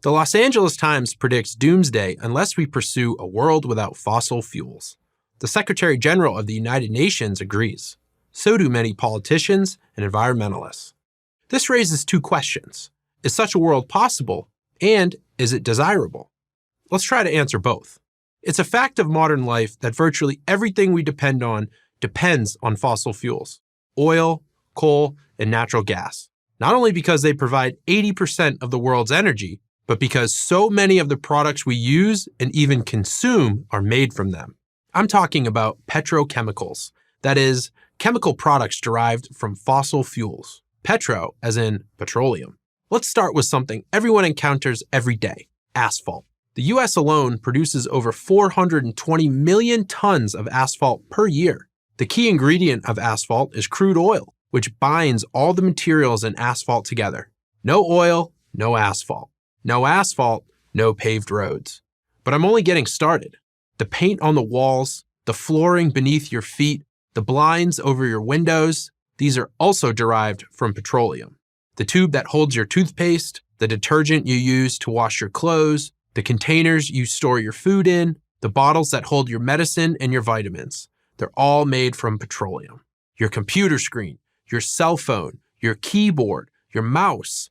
The Los Angeles Times predicts doomsday unless we pursue a world without fossil fuels. The Secretary General of the United Nations agrees. So do many politicians and environmentalists. This raises two questions. Is such a world possible? And is it desirable? Let's try to answer both. It's a fact of modern life that virtually everything we depend on depends on fossil fuels: oil, coal, and natural gas. Not only because they provide 80% of the world's energy, but because so many of the products we use and even consume are made from them. I'm talking about petrochemicals, that is, chemical products derived from fossil fuels. Petro, as in petroleum. Let's start with something everyone encounters every day: asphalt. The US alone produces over 420 million tons of asphalt per year. The key ingredient of asphalt is crude oil, which binds all the materials in asphalt together. No oil, no asphalt. No asphalt, no paved roads. But I'm only getting started. The paint on the walls, the flooring beneath your feet, the blinds over your windows, these are also derived from petroleum. The tube that holds your toothpaste, the detergent you use to wash your clothes, the containers you store your food in, the bottles that hold your medicine and your vitamins, they're all made from petroleum. Your computer screen, your cell phone, your keyboard, your mouse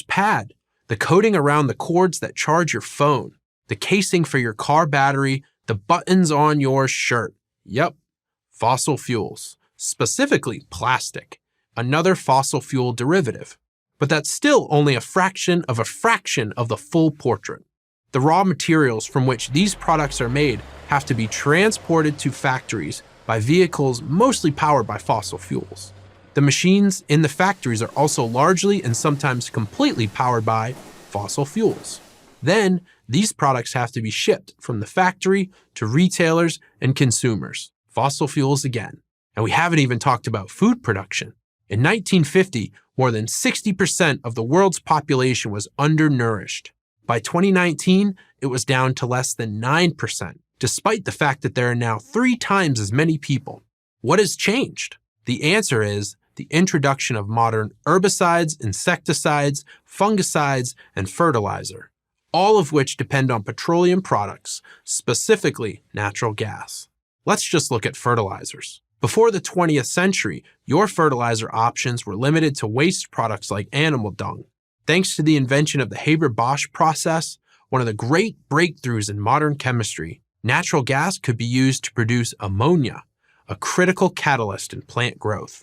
pad, the coating around the cords that charge your phone, the casing for your car battery, the buttons on your shirt. Yep, fossil fuels, specifically plastic, another fossil fuel derivative. But that's still only a fraction of the full portrait. The raw materials from which these products are made have to be transported to factories by vehicles mostly powered by fossil fuels. The machines in the factories are also largely and sometimes completely powered by fossil fuels. Then, these products have to be shipped from the factory to retailers and consumers. Fossil fuels again. And we haven't even talked about food production. In 1950, more than 60% of the world's population was undernourished. By 2019, it was down to less than 9%, despite the fact that there are now 3 times as many people. What has changed? The answer is the introduction of modern herbicides, insecticides, fungicides, and fertilizer, all of which depend on petroleum products, specifically natural gas. Let's just look at fertilizers. Before the 20th century, your fertilizer options were limited to waste products like animal dung. Thanks to the invention of the Haber-Bosch process, one of the great breakthroughs in modern chemistry, natural gas could be used to produce ammonia, a critical catalyst in plant growth.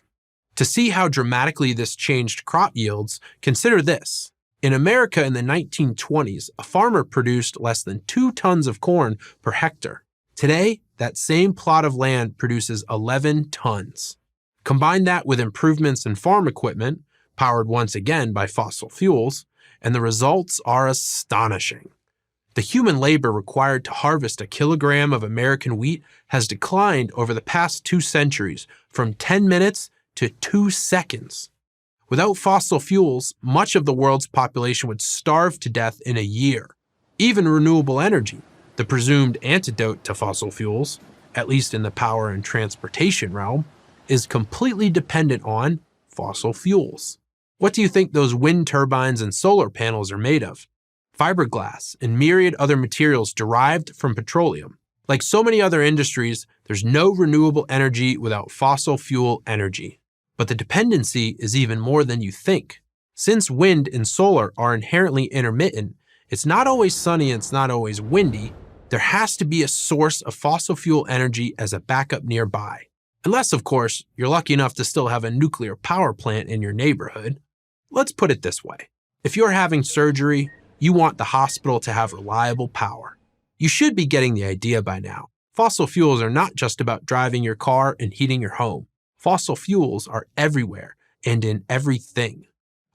To see how dramatically this changed crop yields, consider this. In America in the 1920s, a farmer produced less than 2 tons of corn per hectare. Today, that same plot of land produces 11 tons. Combine that with improvements in farm equipment, powered once again by fossil fuels, and the results are astonishing. The human labor required to harvest a kilogram of American wheat has declined over the past 2 centuries from 10 minutes to 2 seconds. Without fossil fuels, much of the world's population would starve to death in a year. Even renewable energy, the presumed antidote to fossil fuels, at least in the power and transportation realm, is completely dependent on fossil fuels. What do you think those wind turbines and solar panels are made of? Fiberglass and myriad other materials derived from petroleum. Like so many other industries, there's no renewable energy without fossil fuel energy. But the dependency is even more than you think. Since wind and solar are inherently intermittent, it's not always sunny and it's not always windy, there has to be a source of fossil fuel energy as a backup nearby. Unless, of course, you're lucky enough to still have a nuclear power plant in your neighborhood. Let's put it this way. If you're having surgery, you want the hospital to have reliable power. You should be getting the idea by now. Fossil fuels are not just about driving your car and heating your home. Fossil fuels are everywhere and in everything.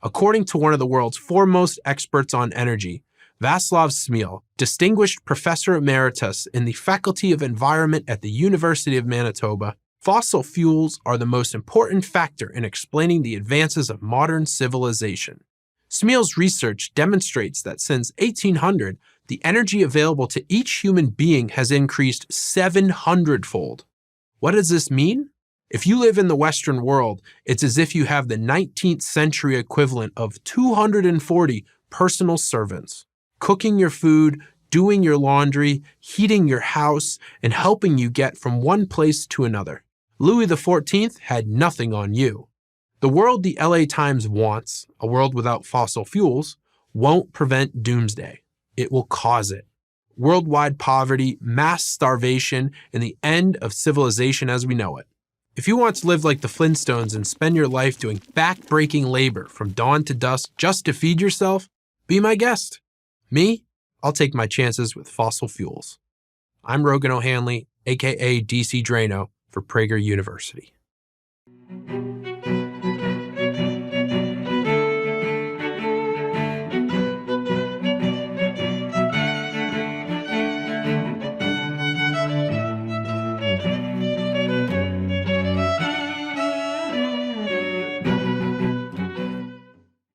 According to one of the world's foremost experts on energy, Václav Smil, distinguished professor emeritus in the Faculty of Environment at the University of Manitoba, fossil fuels are the most important factor in explaining the advances of modern civilization. Smil's research demonstrates that since 1800, the energy available to each human being has increased 700-fold. What does this mean? If you live in the Western world, it's as if you have the 19th century equivalent of 240 personal servants. cooking your food, doing your laundry, heating your house, and helping you get from one place to another. Louis XIV had nothing on you. The world the LA Times wants, a world without fossil fuels, won't prevent doomsday. It will cause it. Worldwide poverty, mass starvation, and the end of civilization as we know it. If you want to live like the Flintstones and spend your life doing back-breaking labor from dawn to dusk just to feed yourself, be my guest. Me? I'll take my chances with fossil fuels. I'm Rogan O'Hanley, aka DC Drano, for Prager University.